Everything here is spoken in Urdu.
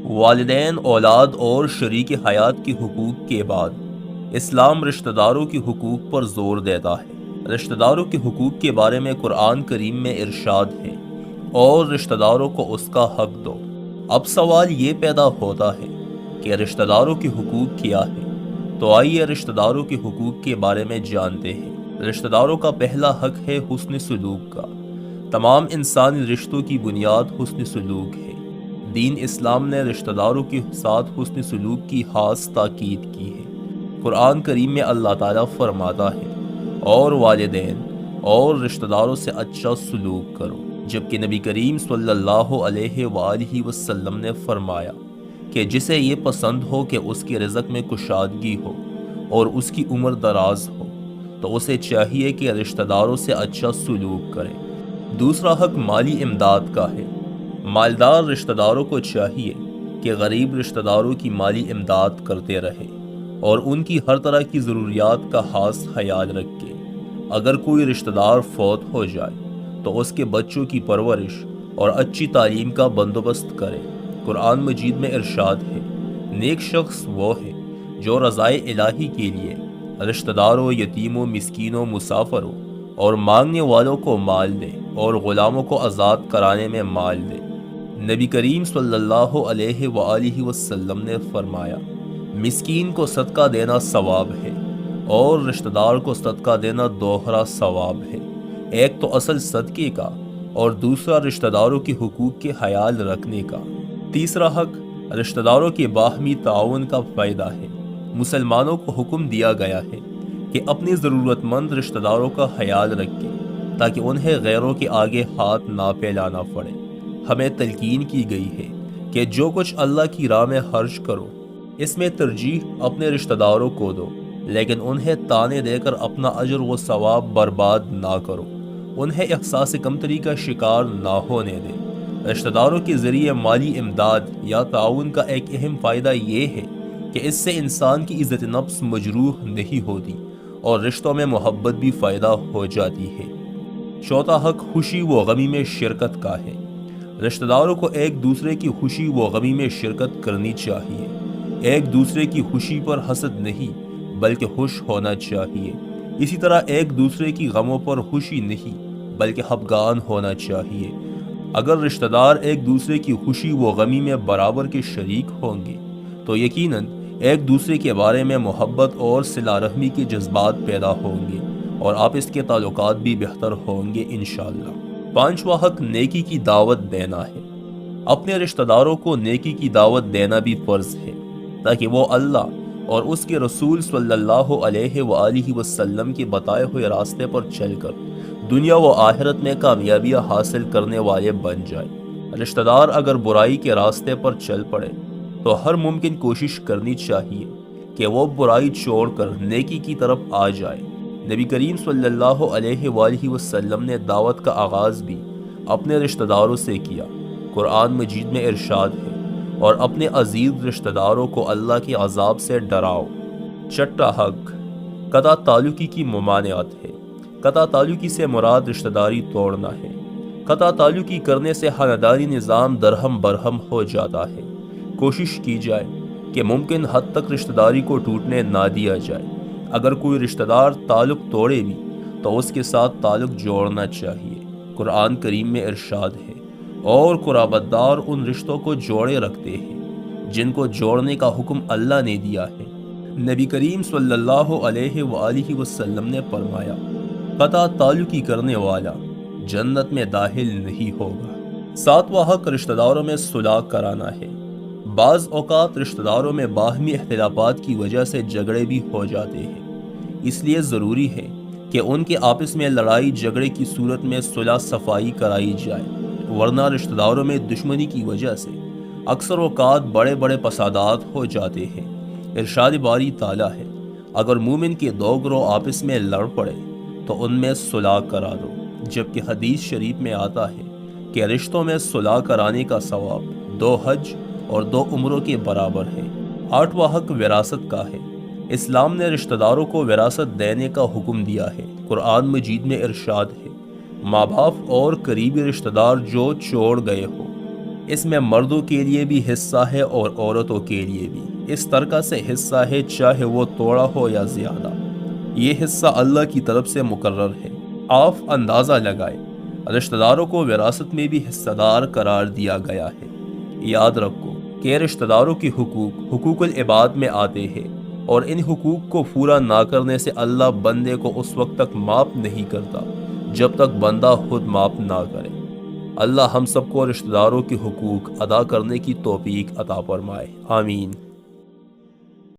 والدین، اولاد اور شریک حیات کے حقوق کے بعد اسلام رشتہ داروں کے حقوق پر زور دیتا ہے۔ رشتہ داروں کے حقوق کے بارے میں قرآن کریم میں ارشاد ہے، اور رشتہ داروں کو اس کا حق دو۔ اب سوال یہ پیدا ہوتا ہے کہ رشتہ داروں کے حقوق کیا ہے؟ تو آئیے رشتہ داروں کے حقوق کے بارے میں جانتے ہیں۔ رشتہ داروں کا پہلا حق ہے حسن سلوک کا۔ تمام انسانی رشتوں کی بنیاد حسن سلوک ہے۔ دین اسلام نے رشتہ داروں کے ساتھ حسن سلوک کی خاص تاکید کی ہے۔ قرآن کریم میں اللہ تعالیٰ فرماتا ہے، اور والدین اور رشتہ داروں سے اچھا سلوک کرو، جبکہ نبی کریم صلی اللہ علیہ وآلہ وسلم نے فرمایا کہ جسے یہ پسند ہو کہ اس کے رزق میں کشادگی ہو اور اس کی عمر دراز ہو، تو اسے چاہیے کہ رشتہ داروں سے اچھا سلوک کرے۔ دوسرا حق مالی امداد کا ہے۔ مالدار رشتہ داروں کو چاہیے کہ غریب رشتہ داروں کی مالی امداد کرتے رہے اور ان کی ہر طرح کی ضروریات کا خاص خیال رکھے۔ اگر کوئی رشتہ دار فوت ہو جائے تو اس کے بچوں کی پرورش اور اچھی تعلیم کا بندوبست کرے۔ قرآن مجید میں ارشاد ہے، نیک شخص وہ ہے جو رضائے الہی کے لیے رشتہ داروں، یتیموں، مسکینوں، مسافروں اور مانگنے والوں کو مال دے اور غلاموں کو آزاد کرانے میں مال دے۔ نبی کریم صلی اللہ علیہ وآلہ وسلم نے فرمایا، مسکین کو صدقہ دینا ثواب ہے اور رشتہ دار کو صدقہ دینا دوہرا ثواب ہے۔ ایک تو اصل صدقے کا اور دوسرا رشتہ داروں کے حقوق کے خیال رکھنے کا۔ تیسرا حق رشتہ داروں کے باہمی تعاون کا فائدہ ہے۔ مسلمانوں کو حکم دیا گیا ہے کہ اپنی ضرورت مند رشتہ داروں کا خیال رکھیں تاکہ انہیں غیروں کے آگے ہاتھ نہ پھیلانا پڑے۔ ہمیں تلقین کی گئی ہے کہ جو کچھ اللہ کی راہ میں خرچ کرو، اس میں ترجیح اپنے رشتہ داروں کو دو، لیکن انہیں تانے دے کر اپنا اجر و ثواب برباد نہ کرو۔ انہیں احساس کمتری کا شکار نہ ہونے دے۔ رشتہ داروں کے ذریعے مالی امداد یا تعاون کا ایک اہم فائدہ یہ ہے کہ اس سے انسان کی عزت نفس مجروح نہیں ہوتی اور رشتوں میں محبت بھی فائدہ ہو جاتی ہے۔ چوتھا حق خوشی و غمی میں شرکت کا ہے۔ رشتہ داروں کو ایک دوسرے کی خوشی و غمی میں شرکت کرنی چاہیے۔ ایک دوسرے کی خوشی پر حسد نہیں بلکہ خوش ہونا چاہیے۔ اسی طرح ایک دوسرے کی غموں پر خوشی نہیں بلکہ خفگان ہونا چاہیے۔ اگر رشتہ دار ایک دوسرے کی خوشی و غمی میں برابر کے شریک ہوں گے تو یقیناً ایک دوسرے کے بارے میں محبت اور صلہ رحمی کے جذبات پیدا ہوں گے اور آپس کے تعلقات بھی بہتر ہوں گے انشاءاللہ۔ پانچواں حق نیکی کی دعوت دینا ہے۔ اپنے رشتہ داروں کو نیکی کی دعوت دینا بھی فرض ہے تاکہ وہ اللہ اور اس کے رسول صلی اللہ علیہ وآلہ وسلم کے بتائے ہوئے راستے پر چل کر دنیا و آخرت میں کامیابیاں حاصل کرنے والے بن جائے۔ رشتہ دار اگر برائی کے راستے پر چل پڑے تو ہر ممکن کوشش کرنی چاہیے کہ وہ برائی چھوڑ کر نیکی کی طرف آ جائے۔ نبی کریم صلی اللہ علیہ وآلہ وسلم نے دعوت کا آغاز بھی اپنے رشتہ داروں سے کیا۔ قرآن مجید میں ارشاد ہے، اور اپنے عزیز رشتہ داروں کو اللہ کے عذاب سے ڈراؤ۔ چھٹا حق قطع تعلقی کی ممانعت ہے۔ قطع تعلقی سے مراد رشتہ داری توڑنا ہے۔ قطع تعلقی کرنے سے خاندانی نظام درہم برہم ہو جاتا ہے۔ کوشش کی جائے کہ ممکن حد تک رشتہ داری کو ٹوٹنے نہ دیا جائے۔ اگر کوئی رشتہ دار تعلق توڑے بھی تو اس کے ساتھ تعلق جوڑنا چاہیے۔ قرآن کریم میں ارشاد ہے، اور قرابت دار ان رشتوں کو جوڑے رکھتے ہیں جن کو جوڑنے کا حکم اللہ نے دیا ہے۔ نبی کریم صلی اللہ علیہ وآلہ وسلم نے فرمایا، قطع تعلقی کرنے والا جنت میں داخل نہیں ہوگا۔ ساتواں حق رشتہ داروں میں صلح کرانا ہے۔ بعض اوقات رشتہ داروں میں باہمی اختلافات کی وجہ سے جھگڑے بھی ہو جاتے ہیں، اس لیے ضروری ہے کہ ان کے آپس میں لڑائی جھگڑے کی صورت میں صلح صفائی کرائی جائے، ورنہ رشتہ داروں میں دشمنی کی وجہ سے اکثر اوقات بڑے بڑے فسادات ہو جاتے ہیں۔ ارشاد باری تعالیٰ ہے، اگر مومن کے دو گروہ آپس میں لڑ پڑے تو ان میں صلح کرا دو، جبکہ حدیث شریف میں آتا ہے کہ رشتوں میں صلح کرانے کا ثواب 2 حج اور 2 عمروں کے برابر ہے۔ آٹھواں حق وراثت کا ہے۔ اسلام نے رشتہ داروں کو وراثت دینے کا حکم دیا ہے۔ قرآن مجید میں ارشاد ہے، ماں باپ اور قریبی رشتہ دار جو چھوڑ گئے ہو اس میں مردوں کے لیے بھی حصہ ہے اور عورتوں کے لیے بھی اس طرح سے حصہ ہے، چاہے وہ تھوڑا ہو یا زیادہ۔ یہ حصہ اللہ کی طرف سے مقرر ہے۔ آپ اندازہ لگائیں، رشتہ داروں کو وراثت میں بھی حصہ دار قرار دیا گیا ہے۔ یاد رکھو کہ رشتہ داروں کے حقوق العباد میں آتے ہیں، اور ان حقوق کو پورا نہ کرنے سے اللہ بندے کو اس وقت تک معاف نہیں کرتا جب تک بندہ خود معاف نہ کرے۔ اللہ ہم سب کو رشتہ داروں کے حقوق ادا کرنے کی توفیق عطا فرمائے، آمین۔